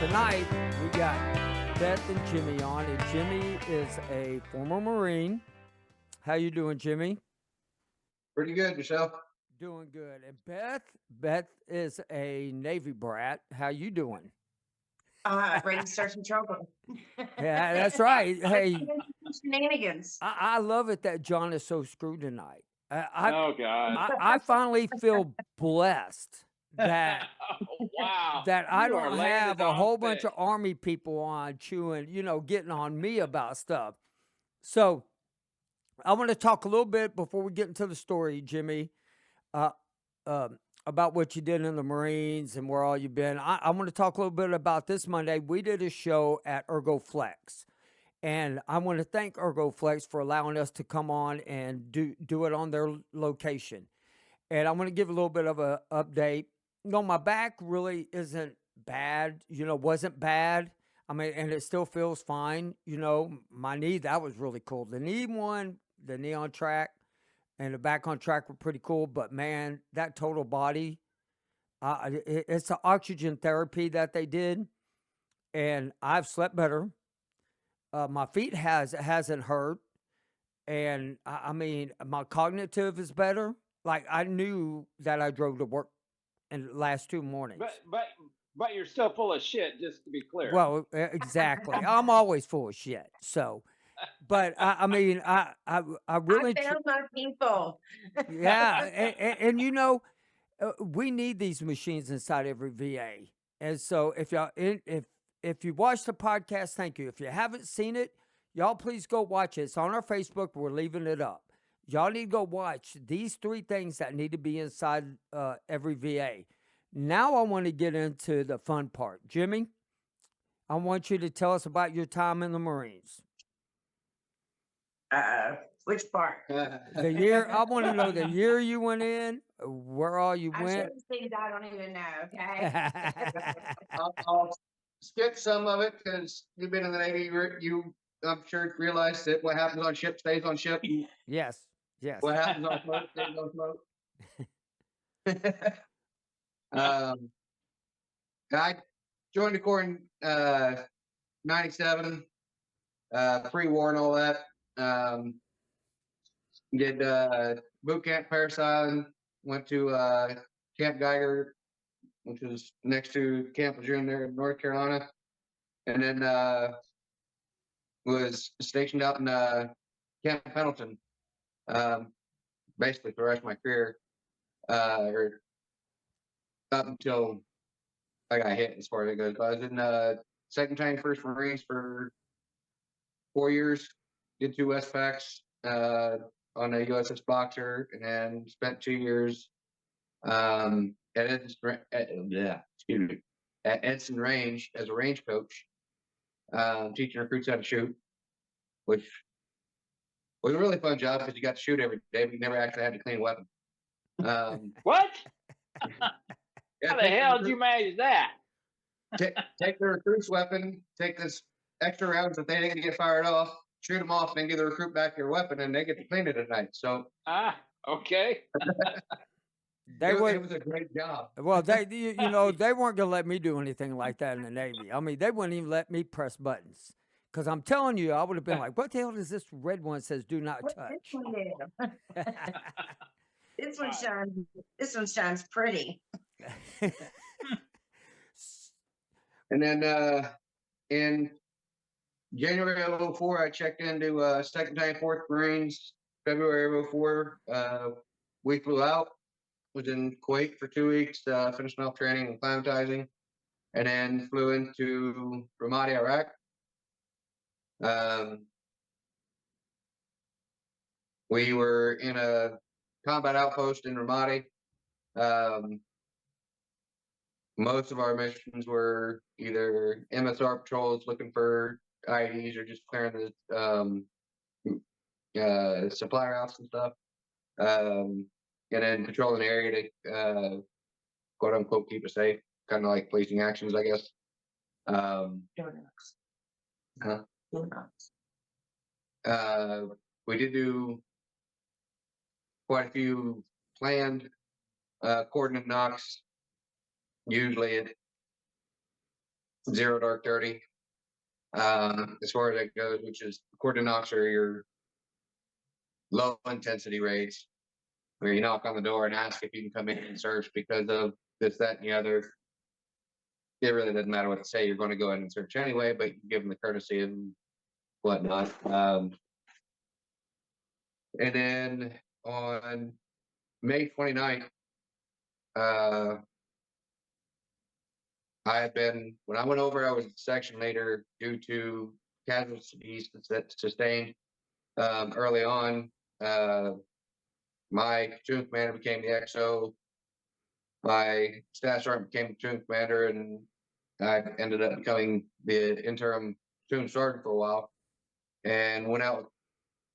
Tonight, we got Beth and Jimmy on, and Jimmy is a former Marine. How you doing, Jimmy? Pretty good yourself. Doing good. And Beth is a Navy brat. How you doing? Ready to start some trouble. Yeah, that's right. Hey, Shenanigans. I love it that John is so screwed tonight. Oh God! I finally feel blessed that Wow, I you are don't laying have it a on whole bunch thick. of Army people on chewing, getting on me about stuff. So I want to talk a little bit before we get into the story, Jimmy, uh, about what you did in the Marines and where all you've been. I want to talk a little bit about this Monday. We did a show at ErgoFlex, and I want to thank ErgoFlex for allowing us to come on and do it on their location. And I'm going to give a little bit of a update. My back really isn't bad. Wasn't bad. I mean, and it still feels fine. My knee, that was really cool. The knee one, the knee on track and the back on track were pretty cool. But man, that total body, it's the oxygen therapy that they did. And I've slept better. My feet hasn't hurt. And I mean, my cognitive is better. Like I knew that I drove to work in the last 2 mornings. But you're still full of shit. Just to be clear. Well, exactly. I'm always full of shit. So, but I mean, I really, I found my people. yeah, and we need these machines inside every VA. And so, if you watch the podcast, thank you. If you haven't seen it, y'all please go watch it. It's on our Facebook. We're leaving it up. Y'all need to go watch these 3 things that need to be inside every VA. Now I want to get into the fun part. Jimmy, I want you to tell us about your time in the Marines. Which part? The year, I want to know the year you went in, where all you I'm went. sure these things I don't even know, okay? I'll skip some of it because you've been in the Navy. I'm sure, realize that what happens on ship stays on ship. Yes. What happens on float stays on float. I joined the Corps in 97, pre-war and all that. Did boot camp Paris Island, went to Camp Geiger, which was next to Camp Lejeune there in North Carolina, and then was stationed out in Camp Pendleton, basically for the rest of my career, or up until I got hit as far as it goes. But I was in 2nd Battalion, 1st Marines for 4 years, did 2 Westpacks on the USS Boxer, and then spent 2 years at Edson Range as a range coach, teaching recruits how to shoot, which was a really fun job because you got to shoot every day, but you never actually had to clean a weapon. What? Yeah, How the hell did you manage that? take the recruit's weapon, take this extra rounds that they didn't get fired off, shoot them off, and then give the recruit back your weapon, and they get to clean it at night. So Okay. It was a great job. Well, they they weren't gonna let me do anything like that in the Navy. I mean, they wouldn't even let me press buttons. Because I'm telling you, I would have been like, what the hell does this red one says do not What's touch? this one do? This one shines pretty. And then in January of 2004, I checked into 2nd Battalion, 4th Marines. February of 2004, we flew out. Was in Kuwait for 2 weeks, finishing off training and acclimatizing, and then flew into Ramadi, Iraq. We were in a combat outpost in Ramadi. Most of our missions were either MSR patrols looking for IEDs or just clearing the supply routes and stuff. And then patrolling the area to quote unquote keep it safe, kind of like policing actions, I guess. We did do quite a few planned coordinate knocks. Usually 0 dark 30. As far as that goes, which is according to Knox are your low intensity rates, where you knock on the door and ask if you can come in and search because of this, that, and the other. It really doesn't matter what to say. You're going to go in and search anyway, but you give them the courtesy and whatnot. And then on May 29th, when I went over, I was section leader due to casualties that sustained early on. My platoon commander became the XO. My staff sergeant became the platoon commander, and I ended up becoming the interim platoon sergeant for a while. And went out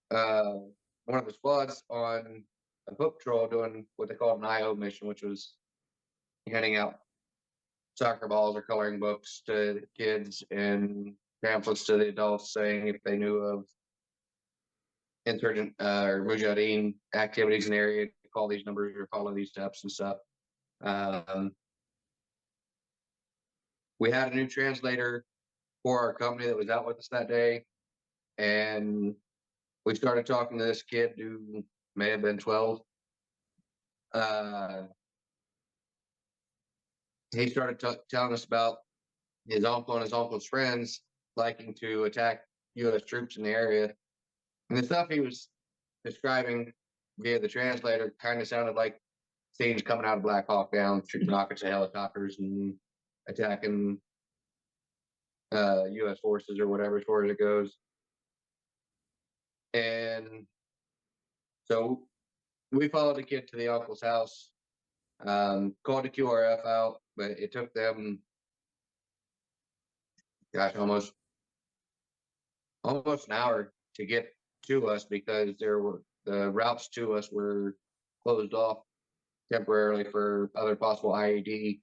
with one of the squads on a foot patrol doing what they called an IO mission, which was handing out soccer balls or coloring books to kids and pamphlets to the adults saying if they knew of insurgent or mujahideen activities in the area, call these numbers or follow these steps and stuff. We had a new translator for our company that was out with us that day, and we started talking to this kid who may have been 12. He started telling us about his uncle and his uncle's friends liking to attack U.S. troops in the area. And the stuff he was describing via the translator kind of sounded like scenes coming out of Black Hawk Down, shooting rockets at helicopters and attacking U.S. forces or whatever, as far as it goes. And so we followed the kid to the uncle's house, called the QRF out, but it took them, gosh, almost an hour to get to us because the routes to us were closed off temporarily for other possible IED.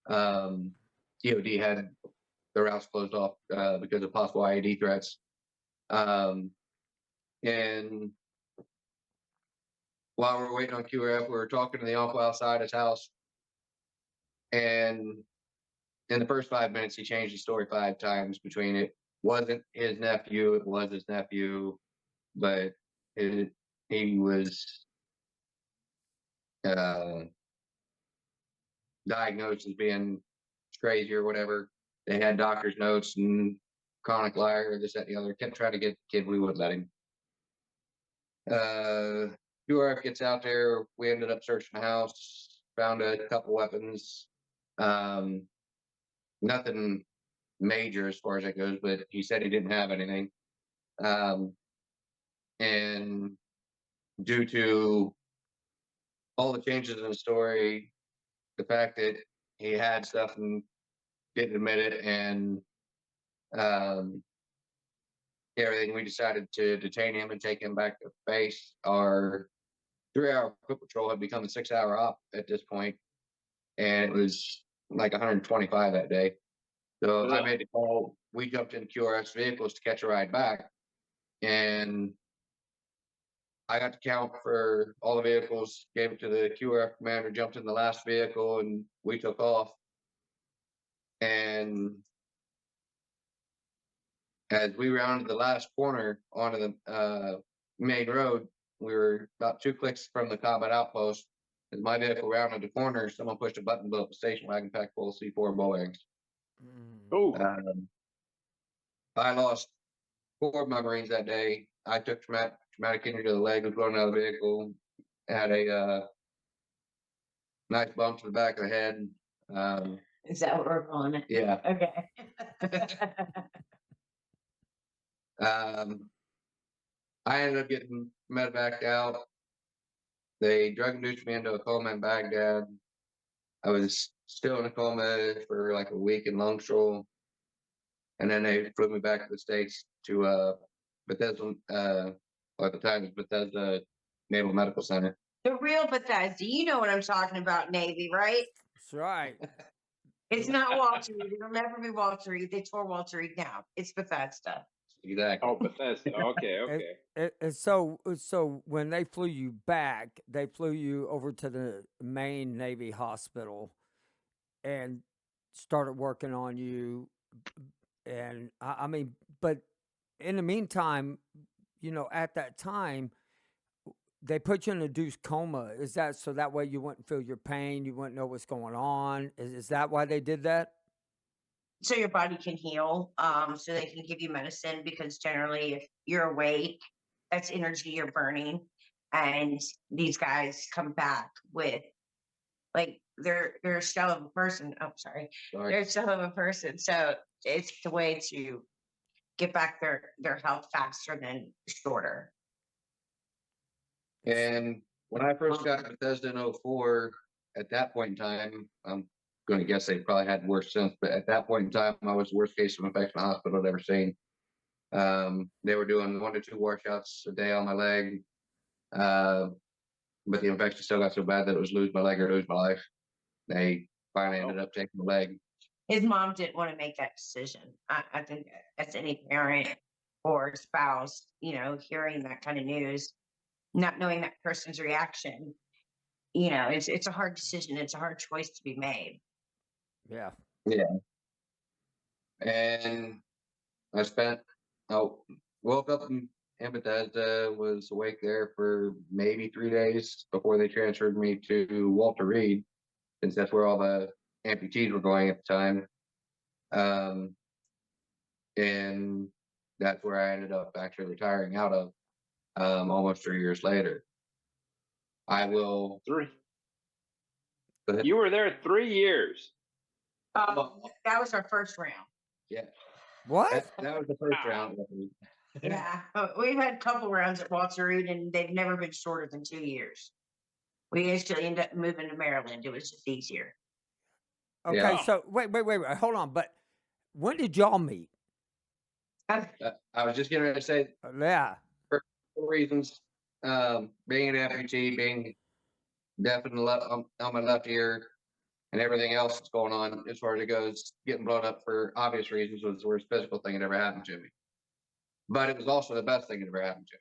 DOD had the routes closed off because of possible IED threats. And while we were waiting on QRF, we were talking to the uncle outside his house. And in the first 5 minutes, he changed the story 5 times between it wasn't his nephew, it was his nephew, but he was diagnosed as being crazy or whatever. They had doctor's notes and chronic liar, this, that, and the other. Kept trying to get the kid, we wouldn't let him. QRF gets out there. We ended up searching the house, found a couple weapons. Nothing major as far as that goes, but he said he didn't have anything. And due to all the changes in the story, the fact that he had stuff and didn't admit it, and everything, we decided to detain him and take him back to base. Our 3-hour foot patrol had become a 6-hour op at this point, and it was like 125 that day. So I made the call. We jumped in QRS vehicles to catch a ride back, and I got to count for all the vehicles, gave it to the QRF commander, jumped in the last vehicle, and we took off. And as we rounded the last corner onto the main road, we were about 2 clicks from the combat outpost. As my vehicle rounded the corner, someone pushed a button, blew up the station wagon packed full of C4 Boeings. Oh, I lost 4 of my Marines that day. I took traumatic injury to the leg, was blown out of the vehicle, had a nice bump to the back of the head. Is that what we're calling it? Yeah. Okay. I ended up getting medevaced out. They drug induced me into a coma in Baghdad. I was still in a coma for like a week in Longshore, and then they flew me back to the States to Bethesda, at the time it was Bethesda Naval Medical Center. The real Bethesda. You know what I'm talking about, Navy, right? That's right. It's not Walter Reed. It'll never be Walter Reed. They tore Walter Reed down. It's Bethesda. Exactly. oh, Bethesda. Okay, okay. And so when they flew you back, they flew you over to the main Navy hospital and started working on you And I mean, but in the meantime, at that time, they put you in a induced coma. Is that so that way you wouldn't feel your pain, you wouldn't know what's going on? Is that why they did that? So your body can heal. So they can give you medicine because generally, if you're awake, that's energy you're burning. And these guys come back with like they're a shell of a person. Oh, sorry, Sorry. they're a shell of a person. So it's the way to get back their health faster than shorter. And when I first got Bethesda in 04, at that point in time, I'm going to guess they probably had worse since, but at that point in time, I was the worst case of infection the hospital had ever seen. They were doing 1 to 2 washouts a day on my leg. But the infection still got so bad that it was lose my leg or lose my life. They finally ended up taking the leg. His mom didn't want to make that decision. I think as any parent or spouse, hearing that kind of news, not knowing that person's reaction, it's a hard decision. It's a hard choice to be made. Yeah. Yeah. And I woke up in Bethesda, was awake there for maybe 3 days before they transferred me to Walter Reed, since that's where all the amputees were going at the time. And that's where I ended up actually retiring out of almost 3 years later. I will. 3. Go ahead. You were there 3 years. That was our first round. Yeah, What? that was the first round. Yeah, we've had a couple rounds at Walter Reed, and they've never been shorter than 2 years. We actually ended up moving to Maryland. It was just easier. Okay, Yeah. so wait, hold on. But when did y'all meet? I was just getting ready to say Yeah. for reasons. Being an amputee, being deaf in the left on my left ear, and everything else that's going on as far as it goes, getting blown up for obvious reasons was the worst physical thing that ever happened to me. But it was also the best thing that ever happened to me.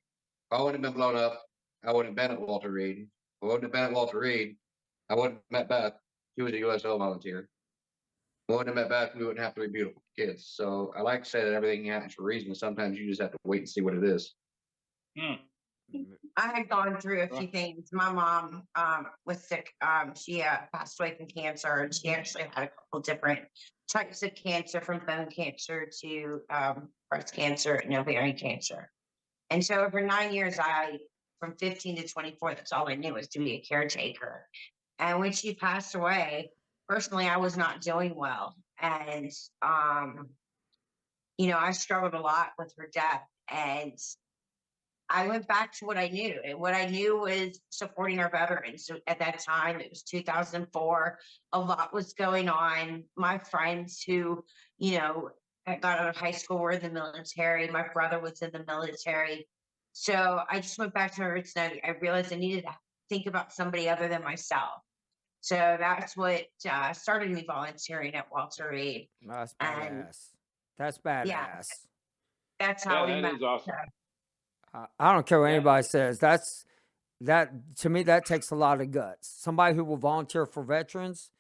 If I wouldn't have been blown up, I wouldn't have been at Walter Reed. If I wouldn't have been at Walter Reed, I wouldn't have met Beth. She was a USO volunteer. If I wouldn't have met Beth, we wouldn't have to be beautiful kids. So I like to say that everything happens for a reason. Sometimes you just have to wait and see what it is. I had gone through a few things. My mom was sick. She passed away from cancer, and she actually had a couple different types of cancer, from bone cancer to breast cancer and ovarian cancer. And so over 9 years, from 15 to 24, that's all I knew was to be a caretaker. And when she passed away, personally, I was not doing well. And, I struggled a lot with her death. And I went back to what I knew. And what I knew was supporting our veterans. So at that time, it was 2004. A lot was going on. My friends who, I got out of high school were in the military. My brother was in the military. So I just went back to my roots, and I realized I needed to think about somebody other than myself. So that's what started me volunteering at Walter Reed. That's And badass. That's badass. that's how Yeah, we that met. is awesome. I don't care what Yeah. anybody says. That to me, that takes a lot of guts. Somebody who will volunteer for veterans,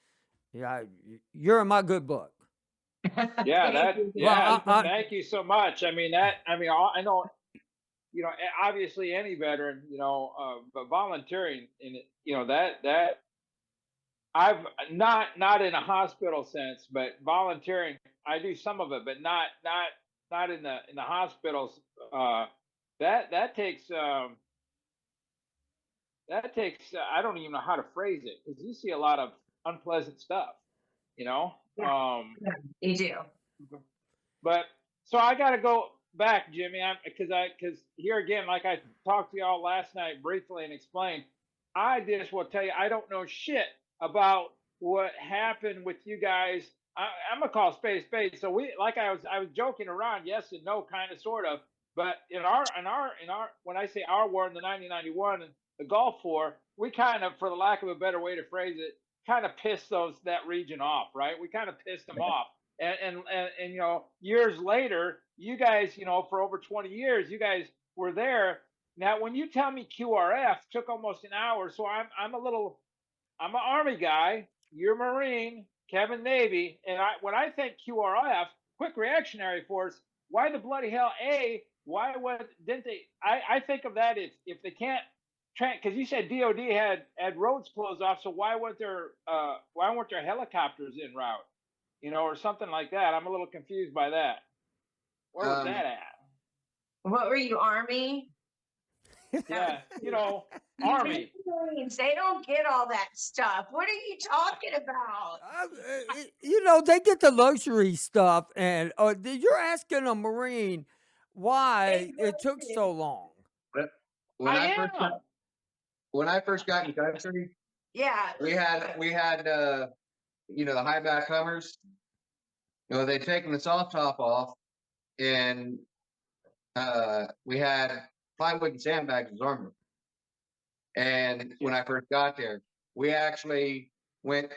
yeah, you're in my good book. Yeah, Well, thank you so much. I know, obviously any veteran, but volunteering in it, that I've not in a hospital sense, but volunteering, I do some of it, but not in the hospitals. That takes I don't even know how to phrase it, because you see a lot of unpleasant stuff, you know. You do. But so I got to go back, Jimmy, because here again, like I talked to y'all last night briefly and explained, I just will tell you I don't know shit about what happened with you guys. I'm gonna call space. So I was joking around, yes and no, kind of, sort of. But in our when I say our war in the 1991 and the Gulf War, we kind of, for the lack of a better way to phrase it, kind of pissed that region off, right? We kind of pissed them off. And years later, you guys, for over 20 years, you guys were there. Now, when you tell me QRF took almost an hour, so I'm an Army guy, you're Marine, Kevin Navy, and when I think QRF, quick reactionary force. Why the bloody hell? Why didn't they? I think of that if they can't, because you said DOD had roads closed off, so why weren't there helicopters en route, or something like that? I'm a little confused by that. Where was that at? What were you, Army? Yeah, Army. Marines, they don't get all that stuff. What are you talking about? They get the luxury stuff, and you're asking a Marine why it took so long. But when I I first got in country, Yeah. we had the high back Hummers. They'd taken the soft top off, and we had plywood and sandbags as armor. And when I first got there, we actually went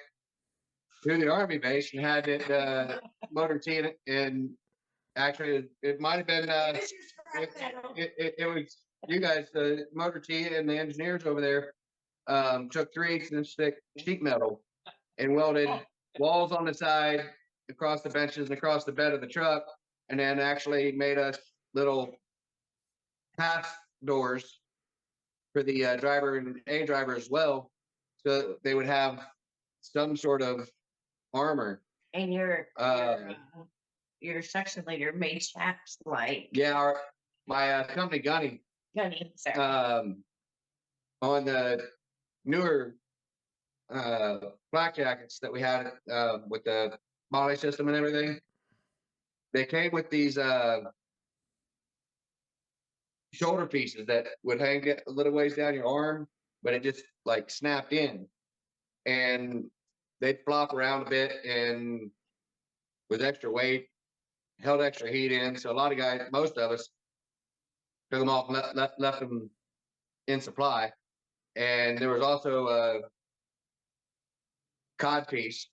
to the Army base and had it motor T in it. And actually, it might have been it was you guys, the motor T and the engineers over there took 3/8 thick sheet metal and welded walls on the side, across the benches, and across the bed of the truck, and then actually made us little pass doors for the driver and A driver as well, so they would have some sort of armor. And your section leader made chaps like Yeah, my company gunny Gunny. on the newer flak jackets that we had with the molly system and everything. They came with these shoulder pieces that would hang it a little ways down your arm, but it just like snapped in, and they'd flop around a bit, and with extra weight, held extra heat in. So a lot of guys, most of us, took them off and left them in supply. And there was also a cod piece,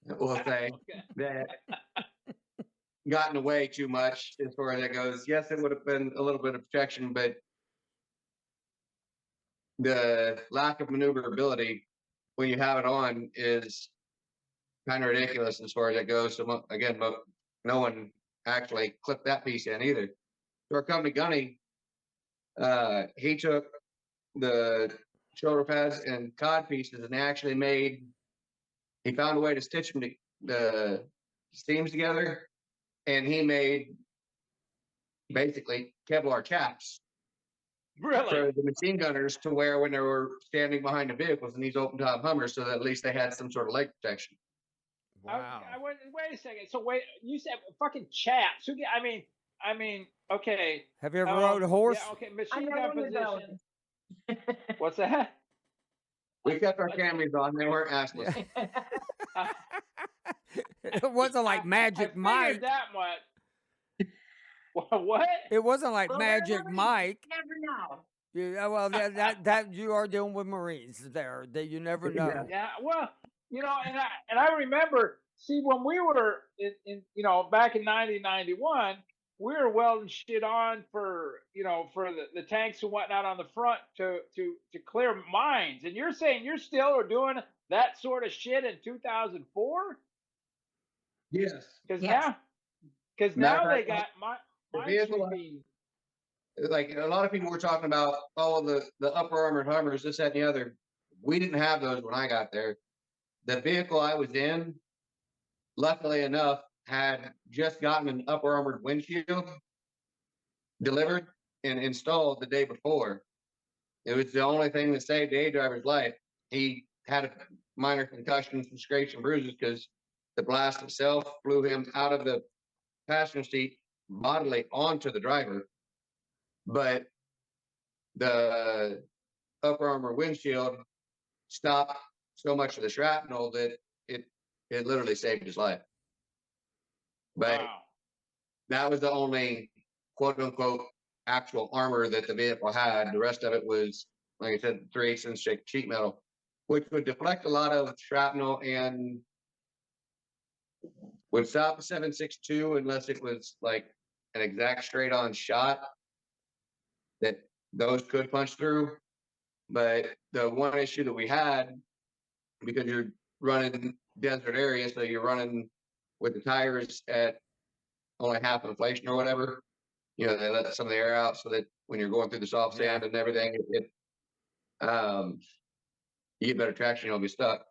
we'll say, that got in the way too much as far as that goes. Yes, it would have been a little bit of protection, but the lack of maneuverability when you have it on is kind of ridiculous as far as that goes. So again, no one actually clipped that piece in either. So our company gunny, he took the shoulder pads and cod pieces and actually he found a way to stitch them the seams together, and he made basically Kevlar chaps Really? for the machine gunners, to where when they were standing behind the vehicles in these open top Hummers, so that at least they had some sort of leg protection. Wow. Wait a second. So wait, you said fucking chaps. I mean, okay. Have you ever rode a horse? Yeah, okay. Machine gun position. What's that? We kept our cameras on; they weren't assless. It wasn't like Magic I Mike. figured that much. What? It wasn't like Magic Mike. Never know. Yeah, well, that you are dealing with Marines there. That you never know. Yeah. Well, and I remember. See, when we were in back in 1991, we were welding shit on for the tanks and whatnot on the front to clear mines. And you're saying you're still doing that sort of shit in 2004? Yes. Because Yes. now they got mine vehicle- sweeping. Like a lot of people were talking about, the upper armored Hummers, this, that, and the other. We didn't have those when I got there. The vehicle I was in, luckily enough, had just gotten an upper armored windshield delivered and installed the day before. It was the only thing that saved the A driver's life. He had a minor concussion, some scrapes and bruises, because the blast itself blew him out of the passenger seat bodily onto the driver. But the upper armor windshield stopped so much of the shrapnel that it literally saved his life. But Wow. that was the only quote unquote actual armor that the vehicle had. The rest of it was, like I said, 3/8 sheet metal, which would deflect a lot of shrapnel and would stop a 7.62 unless it was like an exact straight on shot that those could punch through. But the one issue that we had, because you're running desert areas, so you're running with the tires at only half inflation or whatever, they let some of the air out so that when you're going through the soft sand and everything, you get better traction, you'll be stuck.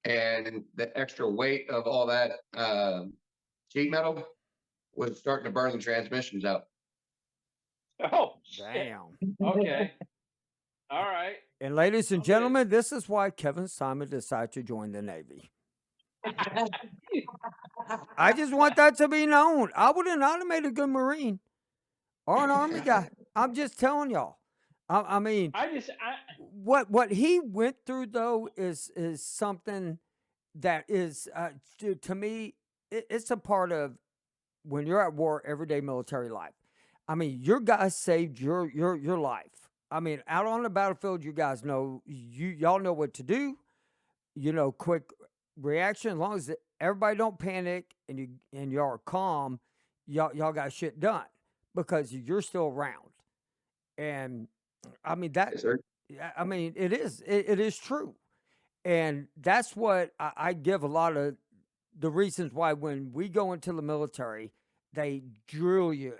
And the extra weight of all that sheet metal was starting to burn the transmissions out. Oh shit. Damn. Okay. All right. And ladies and Okay. gentlemen, this is why Kevin Simon decided to join the Navy. I just want that to be known. I would have not made a good Marine or an Army guy. I'm just telling y'all. I mean, what he went through though is something that is to me it's a part of when you're at war, everyday military life. I mean, your guys saved your life. I mean, out on the battlefield, you guys know y'all know what to do. Quick reaction. As long as everybody don't panic and y'all are calm, y'all got shit done because you're still around. And I mean that. Yes, sir. I mean, it is true, and that's what I give a lot of the reasons why when we go into the military, they drill you,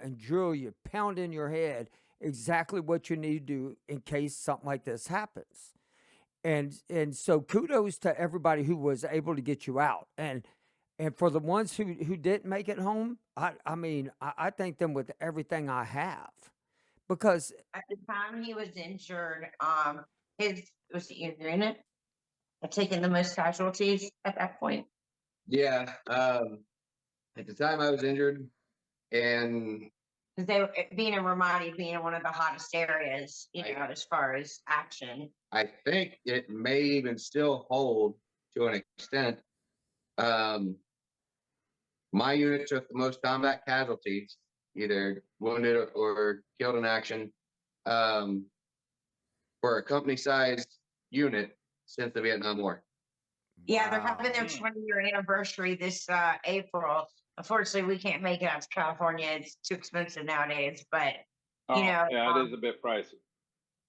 pound in your head exactly what you need to do in case something like this happens. And so kudos to everybody who was able to get you out. And for the ones who didn't make it home, I mean, I thank them with everything I have. Because at the time he was injured, his was the unit had taken the most casualties at that point. Yeah. At the time I was injured, and Because they were being in Ramadi, being in one of the hottest areas, as far as action. I think it may even still hold to an extent. My unit took the most combat casualties, either wounded or killed in action, for a company-sized unit since the Vietnam War. Yeah, they're having their 20-year anniversary this April. Unfortunately, we can't make it out to California. It's too expensive nowadays. But yeah, it is a bit pricey.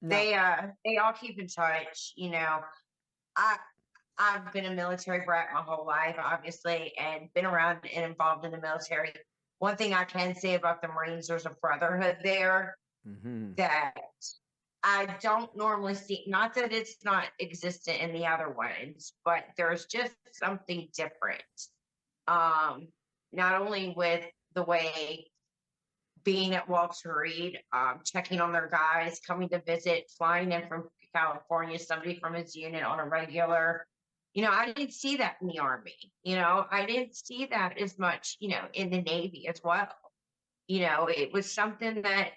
They all keep in touch. I've been a military brat my whole life, obviously, and been around and involved in the military. One thing I can say about the Marines, there's a brotherhood there that I don't normally see. Not that it's not existent in the other ones, but there's just something different. Not only with the way being at Walter Reed, checking on their guys, coming to visit, flying in from California, somebody from his unit on a regular. I didn't see that in the Army. I didn't see that as much, in the Navy as well. It was something that,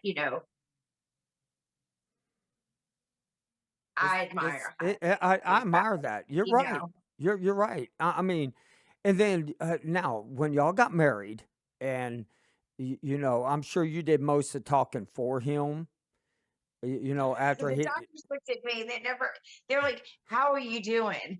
I admire. I admire that. You're right. You're right. I mean, and then now when y'all got married, and I'm sure you did most of the talking for him. After the doctors looked at me, they're like, "How are you doing?"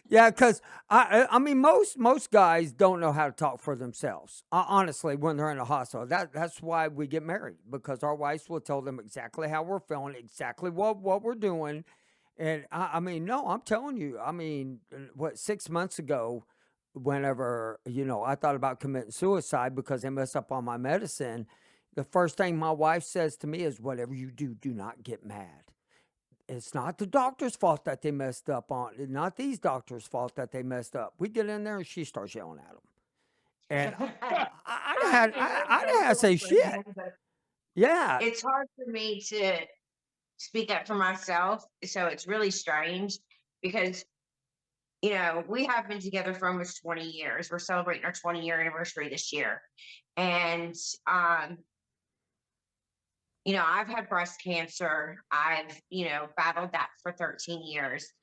Yeah, because I mean, most guys don't know how to talk for themselves. Honestly, when they're in a hospital, that's why we get married, because our wives will tell them exactly how we're feeling, exactly what we're doing. And I mean, no, I'm telling you, I mean, 6 months ago, whenever I thought about committing suicide because they messed up on my medicine, the first thing my wife says to me is, "Whatever you do, do not get mad. It's not the doctor's fault that they messed up on. It's not these doctors' fault that they messed up." We get in there and she starts yelling at them. And I didn't have to say shit. Yeah. It's hard for me to speak up for myself. So it's really strange because, we have been together for almost 20 years. We're celebrating our 20-year anniversary this year. And, I've had breast cancer. I've, battled that for 13 years.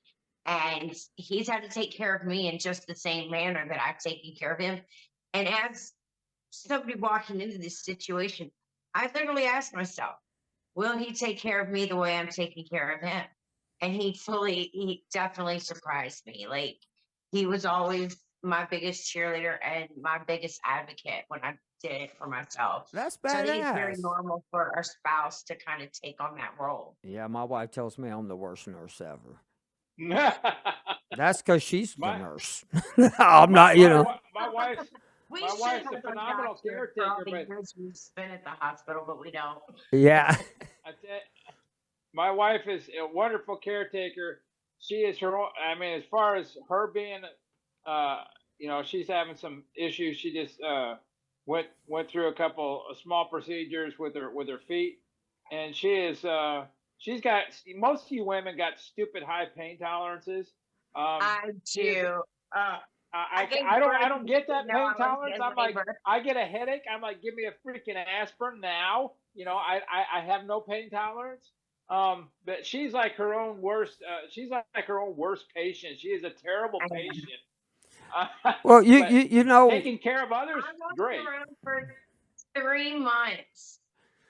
And he's had to take care of me in just the same manner that I've taken care of him. And as somebody walking into this situation, I literally asked myself, will he take care of me the way I'm taking care of him? And he definitely surprised me. Like, he was always my biggest cheerleader and my biggest advocate when I did it for myself. That's So I think it's very badass. normal for our spouse to kind of take on that role. Yeah, my wife tells me I'm the worst nurse ever. That's because she's the my nurse. I'm my not, you my know. wi- my wife's We my should wife's a have a phenomenal doctor for all caretaker, the but years we've spent at the hospital, but we don't. Yeah. I tell my wife is a wonderful caretaker. She is her own. I mean, as far as her being, uh, she's having some issues. She just went through a couple of small procedures with her feet, and she's got most of you women got stupid high pain tolerances. I She is. do. Uh, I I, gave I don't birth I don't and get didn't that know pain I was tolerance. in I'm like, labor. I get a headache. I'm like, give me a freaking aspirin now. I have no pain tolerance. But she's like her own worst. She's like her own worst patient. She is a terrible And patient. Well, But you know, taking care of others, I walked great. around for 3 months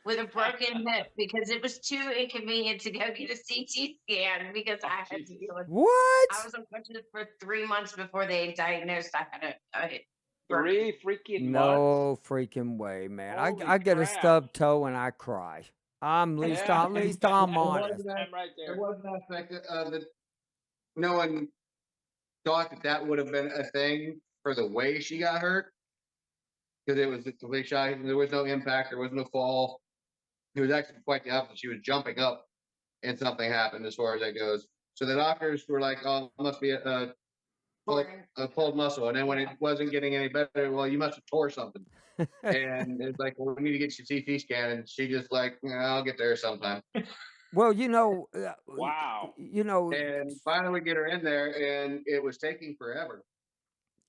with a broken hip because it was too inconvenient to go get a CT scan because Oh, I had to Jesus, deal with. I what? was unconscious for 3 months before they diagnosed I had a broken. 3 freaking months. No freaking way, man. Holy I get a crap! stub toe and I cry. I'm Yeah, at least I'm There honest. was that. I'm right There there. was an aspect of that. No one thought that would have been a thing for the way she got hurt because it was a complete shock. There was no impact. There was no fall. It was actually quite the opposite. She was jumping up and something happened as far as that goes. So the doctors were like, "Oh, it must be a pulled muscle." And then when it wasn't getting any better, well, you must have tore something. And it's like, well, we need to get your CT scan. And she just like, I'll get there sometime. Well, Wow. And finally, we get her in there, and it was taking forever.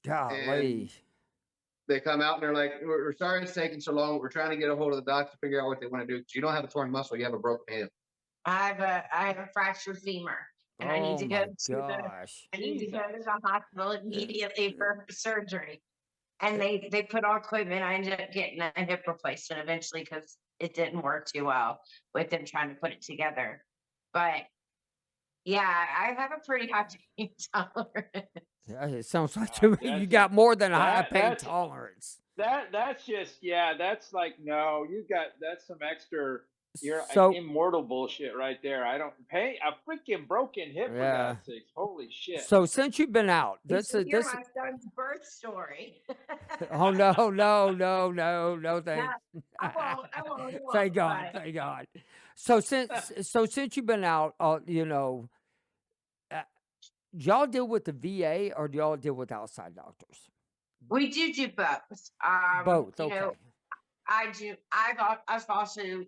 And golly. they come out and they're like, we're sorry it's taking so long. We're trying to get a hold of the doctor to figure out what they want to do. Because you don't have a torn muscle, you have a broken hip." I have a fractured femur, and I need Oh to go my to the gosh. I need to go to Jesus. the hospital immediately for surgery. And they put all equipment. I ended up getting a hip replacement eventually because it didn't work too well with them trying to put it together. But yeah, I have a pretty high pain tolerance. Yeah, it sounds like to me you That's got more than a high that pain that's tolerance. that's just yeah. That's like no. You got that's some extra. You're like So immortal bullshit right there. I don't pay a freaking broken hip for yeah. God's sakes. Holy shit. So since you've been out, You this should is hear this my son's birth story. oh no No, thanks. I won't, Thank God, but thank God. So since you've been out, uh, do y'all deal with the VA or do y'all deal with outside doctors? we do both. Both, okay. I do. I've also,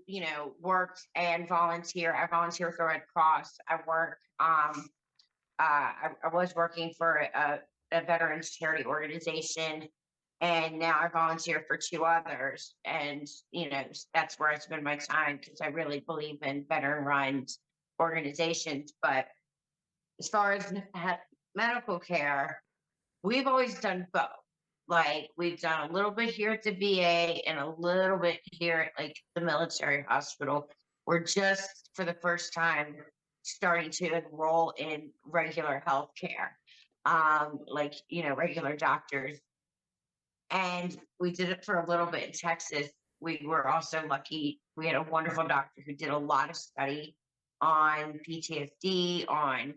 worked and volunteer. I volunteer with the Red Cross. I work. I was working for a veterans charity organization, and now I volunteer for two others. And that's where I spend my time because I really believe in veteran-run organizations. But as far as medical care, we've always done both. Like we've done a little bit here at the VA and a little bit here at like the military hospital. We're just for the first time starting to enroll in regular health care. Like, regular doctors. And we did it for a little bit in Texas. We were also lucky. We had a wonderful doctor who did a lot of study on PTSD, on,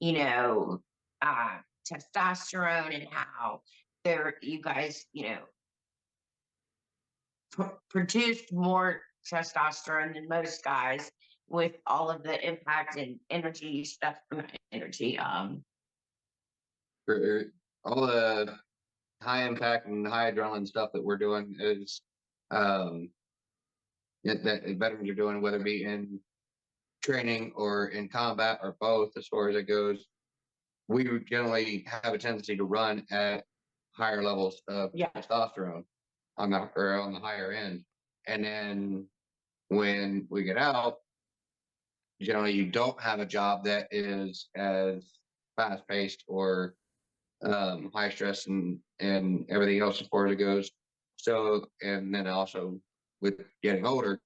you know, uh, testosterone and how you guys, produced more testosterone than most guys with all of the impact and energy stuff, not energy. For all the high impact and high adrenaline stuff that we're doing is um, that veterans are doing, whether it be in training or in combat or both, as far as it goes. We would generally have a tendency to run at higher levels of Yeah. testosterone on the higher end, and then when we get out, generally you don't have a job that is as fast paced or high stress and everything else as far as it goes. So, and then also with getting older,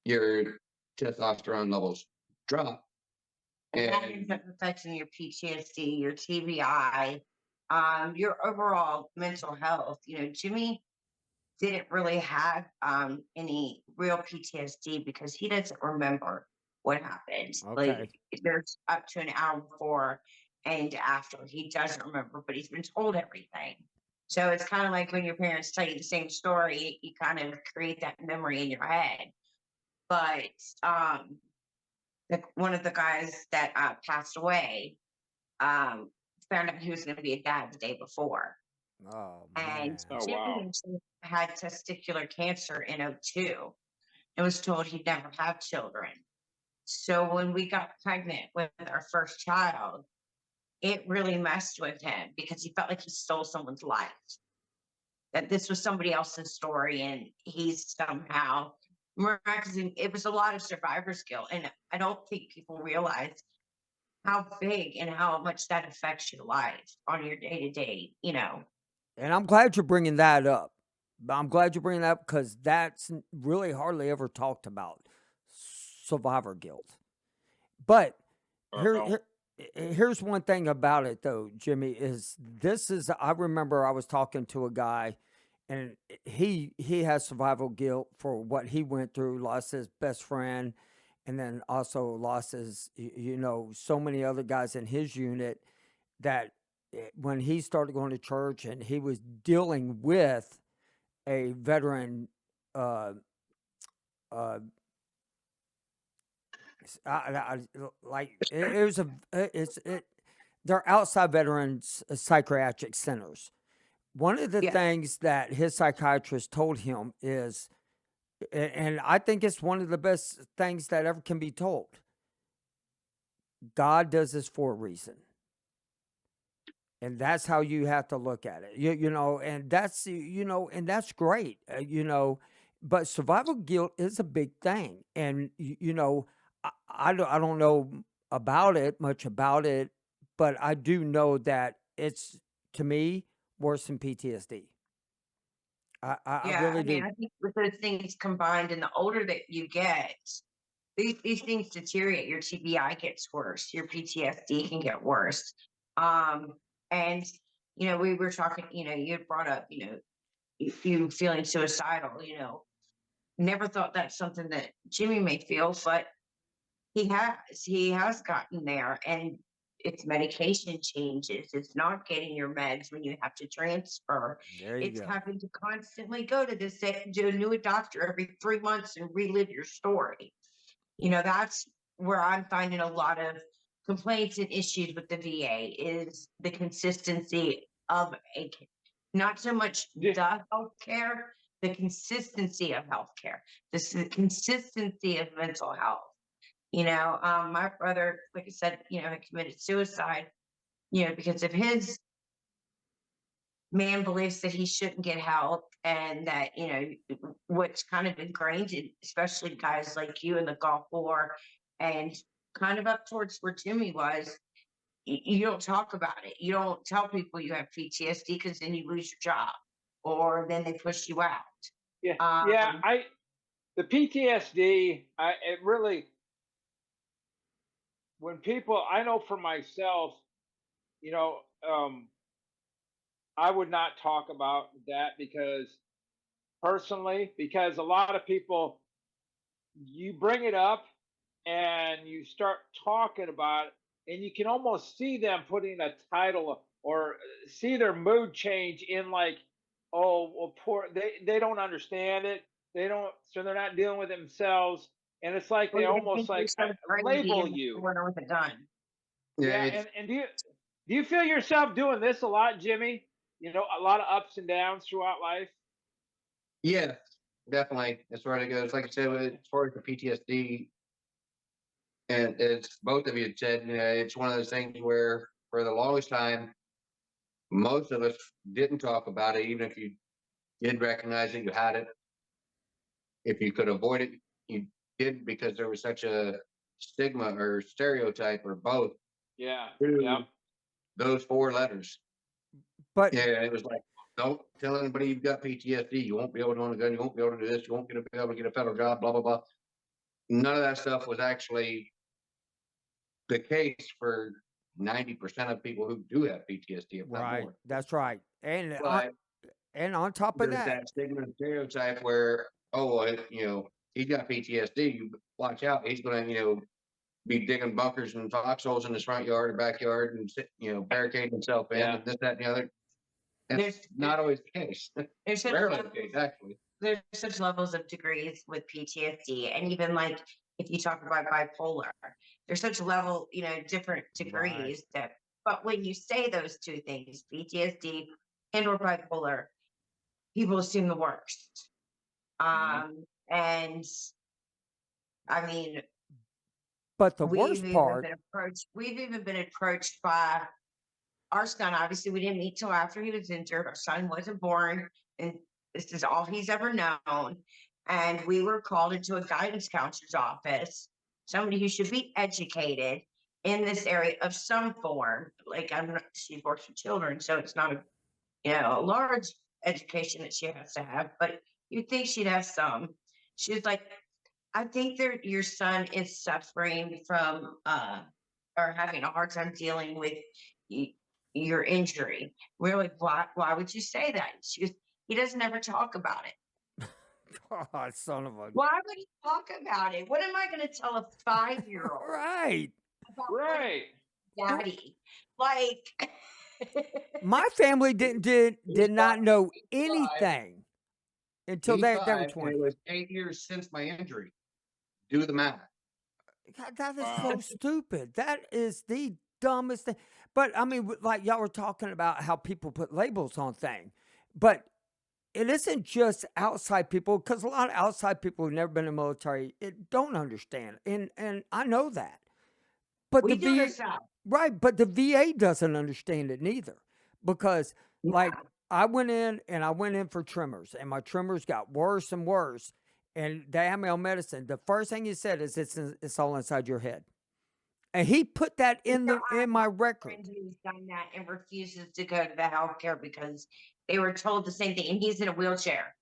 your testosterone levels drop. And that ends up affecting your PTSD, your TBI, your overall mental health. Jimmy didn't really have any real PTSD because he doesn't remember what happened. Okay. Like there's up to an hour before and after. He doesn't remember, but he's been told everything. So it's kind of like when your parents tell you the same story, you kind of create that memory in your head. But one of the guys that passed away found out he was going to be a dad the day before. Oh And man. Oh wow. Jimmy had testicular cancer in '02 and was told he'd never have children. So when we got pregnant with our first child, it really messed with him because he felt like he stole someone's life. That this was somebody else's story, and he's somehow miraculously. It was a lot of survivor's guilt, and I don't think people realize how big and how much that affects your life on your day to day. And I'm glad you're bringing that up. I'm glad you're bringing that up because that's really hardly ever talked about, survivor guilt. But here, Oh, here here's one thing about it though, Jimmy, is this is I remember I was talking to a guy and he has survival guilt for what he went through, lost his best friend, and then also lost his so many other guys in his unit that when he started going to church and he was dealing with a veteran uh uh like it was a it's it they're outside veterans psychiatric centers. One of the Yeah, things that his psychiatrist told him is, and I think it's one of the best things that ever can be told, God does this for a reason. And that's how you have to look at it. And that's great. But survival guilt is a big thing. And I don't know much about it, but I do know that it's, to me, worse than PTSD. I yeah. really I mean, do. I think with those things combined, and the older that you get, these things deteriorate. Your TBI gets worse. Your PTSD can get worse. Um, and we were talking. You had brought up, you feeling suicidal. Never thought that's something that Jimmy may feel, but he has gotten there, and it's medication changes. It's not getting your meds when you have to transfer. There you It's go. having to constantly go to a new doctor every 3 months and relive your story. That's where I'm finding a lot of complaints and issues with the VA is the consistency of not so much yeah. the healthcare, the consistency of healthcare, the consistency of mental health. My brother, like I said, had committed suicide, because of his man beliefs that he shouldn't get help, and that, what's kind of ingrained in, especially guys like you in the Gulf War and kind of up towards where Jimmy was, you don't talk about it. You don't tell people you have PTSD because then you lose your job or then they push you out. Yeah. Yeah. Um, The PTSD, it really, when people, I know for myself, you know, um, I would not talk about that because personally, because a lot of people, you bring it up and you start talking about it, and you can almost see them putting a title or see their mood change in like, oh, well, poor, they don't understand it. They don't, so they're not dealing with themselves. And it's like or they they almost think you're like so crazy label and you. running with a gun. Yeah, Yeah. And do you feel yourself doing this a lot, Jimmy? A lot of ups and downs throughout life. yeah, definitely. As far as it goes, like I said, as far as the PTSD, and it's both of you had said, it's one of those things where for the longest time, most of us didn't talk about it, even if you did recognize that you had it. If you could avoid it, you did because there was such a stigma or stereotype or both Yeah. Yeah. to those four letters. But Yeah, it was like, don't tell anybody you've got PTSD. You won't be able to own a gun. You won't be able to do this. You won't be able to get a federal job. Blah blah blah. None of that stuff was actually the case for 90% of people who do have PTSD, if not right, more. that's right. But And on top of there's that, that stigma and stereotype where, oh, well, he's got PTSD. You watch out. He's going to, be digging bunkers and foxholes in his front yard or backyard and barricading himself in Yeah. and this, that, and the other. That's There's not always the case. there's such Rarely the levels, case, actually. there's such levels of degrees with PTSD, and even like if you talk about bipolar, there's such level, different degrees that. But when you say those two things, PTSD and or bipolar, people assume the worst. And I mean, But the we've worst even part, been approached. We've even been approached by our son. Obviously, we didn't meet till after he was injured. Our son wasn't born, and this is all he's ever known. And we were called into a guidance counselor's office, somebody who should be educated in this area of some form. Like I'm not, she works with children, so it's not a large education that she has to have, but you'd think she'd have some. She's like, I think that your son is suffering from or having a hard time dealing with your injury. We're like, why would you say that? She goes, he doesn't ever talk about it. God, son of a. Why would he talk about it? What am I going to tell a 5-year-old Right. about Right. daddy? Like, My family did not know 85. anything until they were 85, and 20. it was 8 years since my injury. Do the math. God, that is Wow. so stupid. That is the dumbest thing. But I mean, like y'all were talking about how people put labels on things, but it isn't just outside people, because a lot of outside people who've never been in the military don't understand, and I know that. But we the do VA, this out. right? But the VA doesn't understand it neither, because like I went in for tremors, and my tremors got worse and worse, and they had me on medicine. The first thing he said is it's all inside your head, and he put that in my record. Friend who's done that and refuses to go to the healthcare because they were told the same thing, and he's in a wheelchair.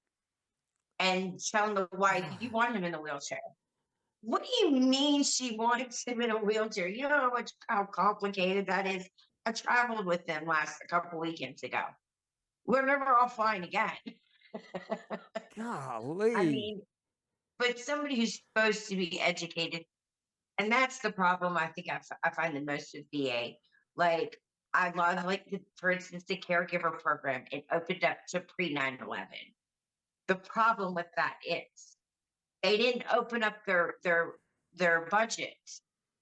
And telling the wife, you want him in the wheelchair. What do you mean she wants him in a wheelchair? You know how complicated that is. I traveled with them a couple weekends ago. We're never all fine again. Golly. I mean, but somebody who's supposed to be educated, and that's the problem I think I find the most with VA. Like, I love, for instance, the caregiver program. It opened up to pre 9/11. The problem with that is they didn't open up their budget.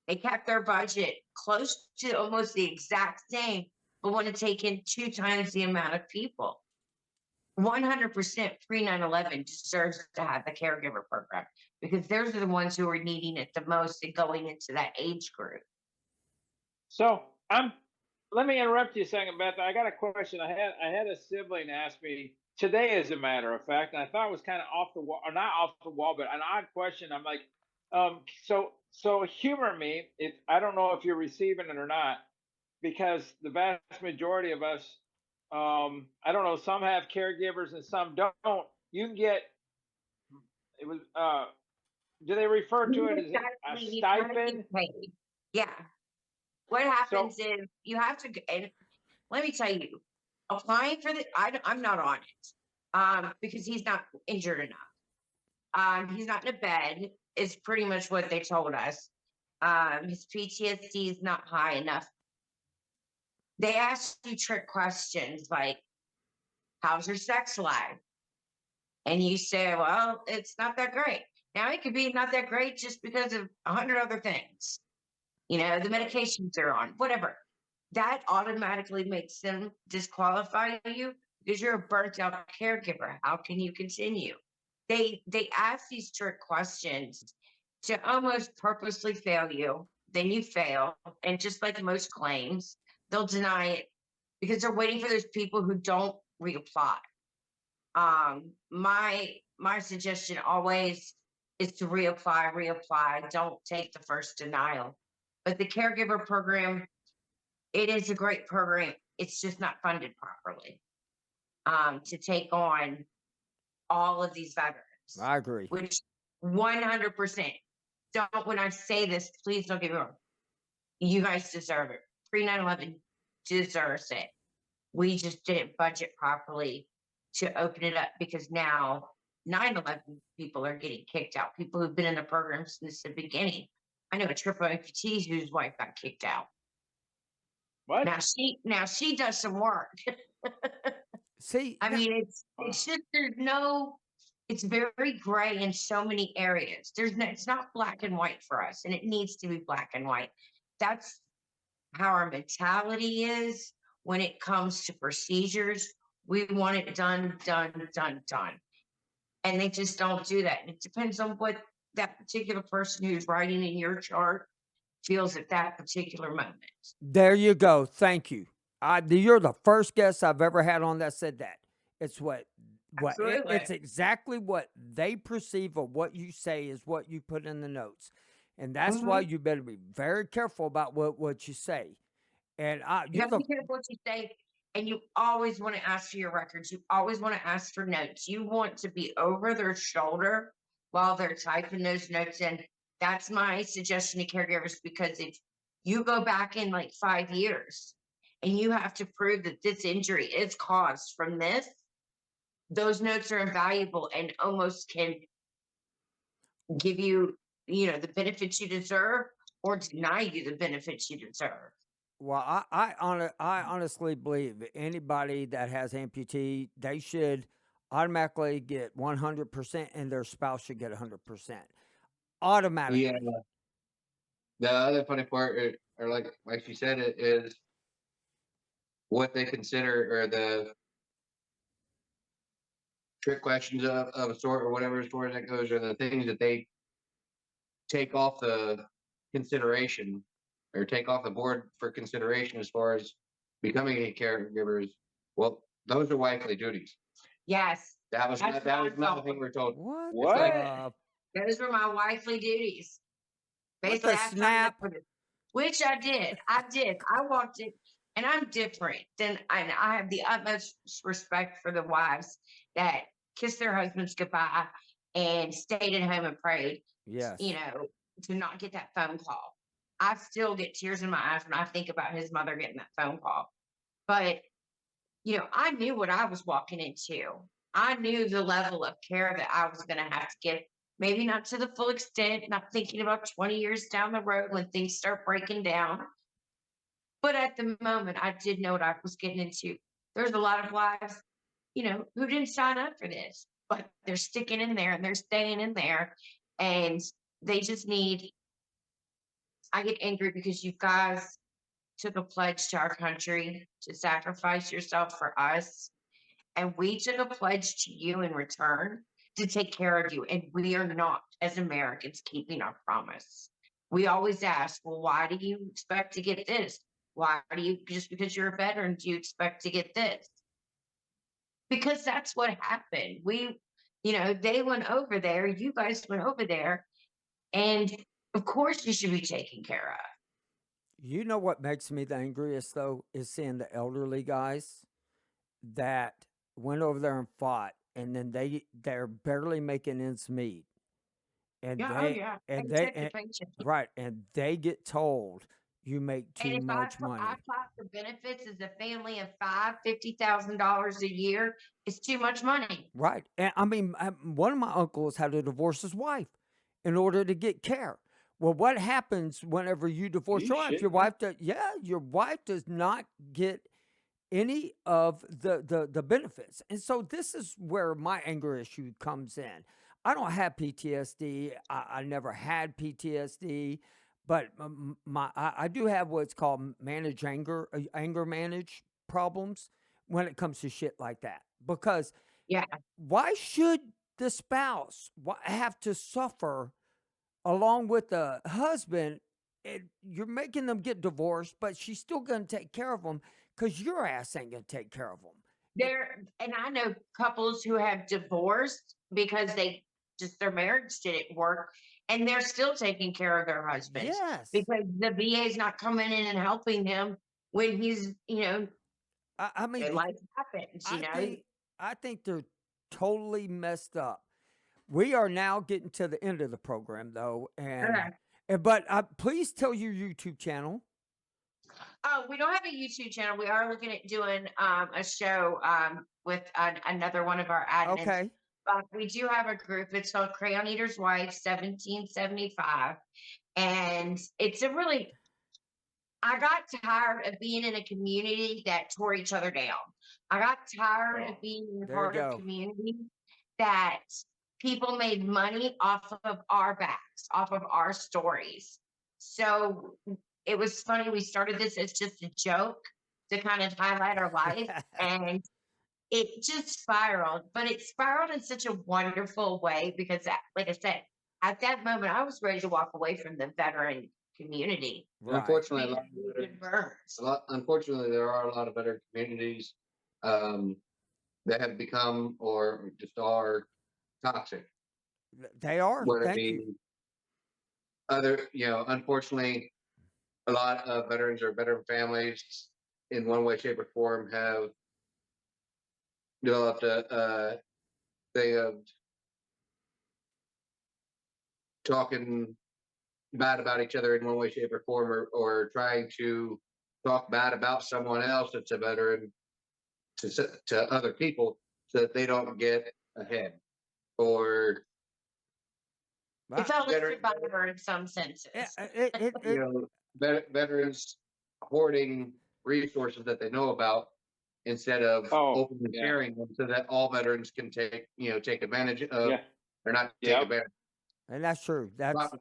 They kept their budget close to almost the exact same, but want to take in 2 times the amount of people. 100% pre 9/11 deserves to have the caregiver program, because those are the ones who are needing it the most and going into that age group. So let me interrupt you a second, Beth. I got a question. I had a sibling ask me today, as a matter of fact, and I thought it was kind of off the wall, or not off the wall, but an odd question. I'm like, so humor me. I don't know if you're receiving it or not, because the vast majority of us, I don't know, some have caregivers and some don't. You can get it was do they refer to it as a stipend? Yeah. What happens is you have to, and let me tell you, applying for I'm not on it because he's not injured enough. He's not in a bed, is pretty much what they told us. His PTSD is not high enough. They ask you trick questions like, how's your sex life? And you say, well, it's not that great. Now it could be not that great just because of 100 other things. The medications they're on, whatever. That automatically makes them disqualify you because you're a burnt out caregiver. How can you continue? They ask these trick questions to almost purposely fail you. Then you fail, and just like most claims, they'll deny it because they're waiting for those people who don't reapply. My suggestion always is to reapply. Don't take the first denial. But the caregiver program, it is a great program. It's just not funded properly to take on all of these veterans. I agree. Which 100%. Don't, when I say this, please don't get me wrong. You guys deserve it. Pre 9/11 deserves it. We just didn't budget properly to open it up, because now 9/11 people are getting kicked out. People who've been in the program since the beginning. I know a triple amputee whose wife got kicked out. What? Now she does some work. See, I mean, it's Wow. just it's very gray in so many areas. It's not black and white for us, and it needs to be black and white. That's how our mentality is when it comes to procedures. We want it done, done, done, done. And they just don't do that. And it depends on what that particular person who's writing in your chart feels at that particular moment. there you go. Thank you. You're the first guest I've ever had on that said that. It's Absolutely. it's exactly what they perceive of what you say is what you put in the notes. And that's why you better be very careful about what you say. And You you're have to the be careful what you say, and you always want to ask for your records. You always want to ask for notes. You want to be over their shoulder while they're typing those notes in. That's my suggestion to caregivers, because if you go back in like 5 years and you have to prove that this injury is caused from this, those notes are invaluable and almost can give you, the benefits you deserve or deny you the benefits you deserve. well, I honestly believe anybody that has amputee, they should automatically get 100%, and their spouse should get 100% automatically. Yeah. The other funny part, or like you said, it is what they consider, or the trick questions of a sort, or whatever, as far as that goes, are the things that they take off the consideration, or take off the board for consideration, as far as becoming a caregiver. Well, those are wifely duties. Yes, That was That's that what was I not the thought. thing we were told. What? It's like, What? those were my wifely duties. What Basically, the I signed up snap? for this, which I did. I walked it, and I'm different than, and I have the utmost respect for the wives that kissed their husbands goodbye and stayed at home and prayed, Yes. to not get that phone call. I still get tears in my eyes when I think about his mother getting that phone call. But, I knew what I was walking into. I knew the level of care that I was going to have to give. Maybe not to the full extent, not thinking about 20 years down the road when things start breaking down. But at the moment, I did know what I was getting into. There's a lot of wives, who didn't sign up for this, but they're sticking in there and they're staying in there. And they just need, I get angry because you guys took a pledge to our country to sacrifice yourself for us. And we took a pledge to you in return to take care of you. And we are not, as Americans, keeping our promise. We always ask, well, why do you expect to get this? Why do you, just because you're a veteran, do you expect to get this? Because that's what happened. They went over there, you guys went over there, and of course you should be taken care of. You know what makes me the angriest though is seeing the elderly guys that went over there and fought, and then they're barely making ends meet, and Yeah, oh they yeah. and they Paycheck to and, paycheck. right, and they get told you make And too if much I money. clock the benefits as a family of five, $50,000 a year, it's too much money. Right. And I mean, one of my uncles had to divorce his wife in order to get care. Well, what happens whenever you divorce your wife? shit Your me? wife does, yeah, your wife does not get any of the benefits. And so this is where my anger issue comes in. I don't have PTSD. I never had PTSD, but I do have what's called manage anger, anger manage problems when it comes to shit like that. Because Yeah. why should the spouse have to suffer along with the husband? You're making them get divorced, but she's still going to take care of them because your ass ain't going to take care of them. And I know couples who have divorced because their marriage didn't work, and they're still taking care of their husbands Yes. because the VA is not coming in and helping him when he's, I mean, life happens, I think they're totally messed up. We are now getting to the end of the program, though, but please tell your YouTube channel. Oh, we don't have a YouTube channel. We are looking at doing a show with another one of our admins. Okay. But we do have a group. It's called Crayon Eater's Wife 1775. And it's a really, I got tired of being in a community that tore each other down. I got tired Oh. of being in a There you part of go. community that people made money off of our backs, off of our stories. So it was funny. We started this as just a joke to kind of highlight our life, and it just spiraled, but it spiraled in such a wonderful way because, like I said, at that moment, I was ready to walk away from the veteran community. And Right. unfortunately, Because we've been burned. unfortunately, there are a lot of veteran communities um, that have become or just are toxic. They are. Whether it Thank you. be other, unfortunately, a lot of veterans or veteran families, in one way, shape, or form, have developed a thing of talking bad about each other in one way, shape, or form, or trying to talk bad about someone else that's a veteran to other people so that they don't get ahead or It Right. felt like veteran, Survivor in some senses. you know, veterans hoarding resources that they know about instead of Oh, openly yeah. sharing them so that all veterans can take advantage of, Yeah. or not take Yep. advantage And that's true. That's of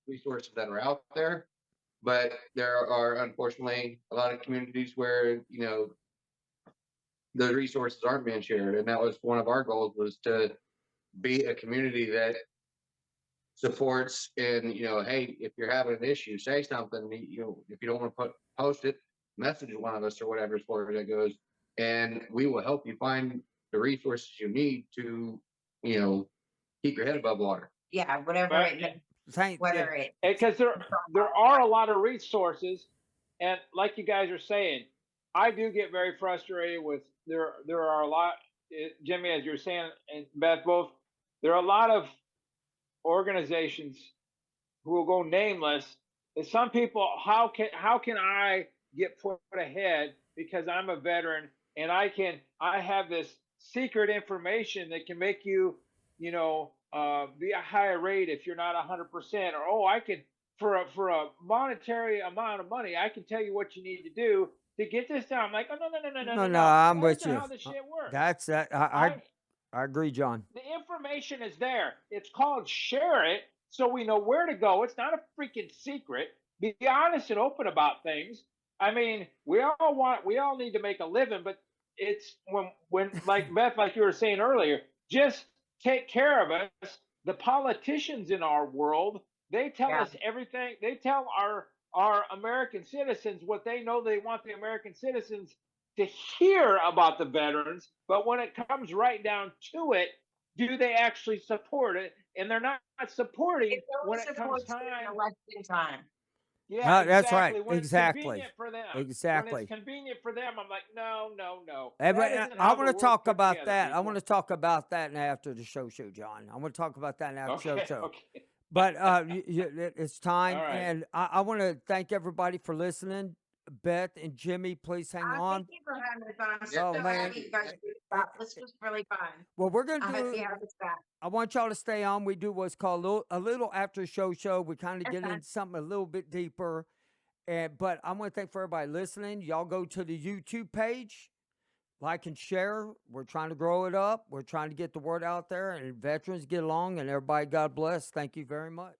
resources that are out there. But there are unfortunately a lot of communities where, the resources aren't being shared. And that was one of our goals, was to be a community that supports and, hey, if you're having an issue, say something. If you don't want to post it, message one of us or whatever, as far as that goes, and we will help you find the resources you need to, keep your head above water. Yeah, whatever But it meant, thank yeah. whether it because there are a lot of resources, and like you guys are saying, I do get very frustrated with there are a lot, Jimmy, as you're saying, and Beth both, there are a lot of organizations who will go nameless. And some people, how can I get put ahead because I'm a veteran and I have this secret information that can make you, be a higher rate if you're not 100%, or I can, for a monetary amount of money, I can tell you what you need to do to get this down. I'm like, oh, no, no, no, no, no, No, no, no, no. I'm That with isn't you. how this shit works. That's that. I I agree, John. The information is there. It's called share it so we know where to go. It's not a freaking secret. Be honest and open about things. I mean, we all need to make a living, but it's when like Beth, like you were saying earlier, just take care of us. The politicians in our world, they tell yeah. us everything. They tell our American citizens what they know they want the American citizens to hear about the veterans, but when it comes right down to it, do they actually support it? And they're not supporting It only when it comes supports during time. election time. Yeah, That's right. exactly. When it's Exactly. convenient for them. When it's Exactly. convenient for them, I'm like, no, no, no. But That isn't I how the want to world's talk put about together, that. I want people. to talk about that after the show, John. I want to talk about that after Okay, show. okay. But it's time, All right. and I want to thank everybody for listening. Beth and Jimmy, please hang Thank on. you for having us on. I'm Yeah, so Oh man, happy you guys did that. This was really fun. well, we're gonna I hope do. you have us back. I want y'all to stay on. We do what's called a little after show. We kind of get Okay. into something a little bit deeper. But I want to thank for everybody listening. Y'all go to the YouTube page, like and share. We're trying to grow it up. We're trying to get the word out there, and veterans get along. And everybody, God bless. Thank you very much.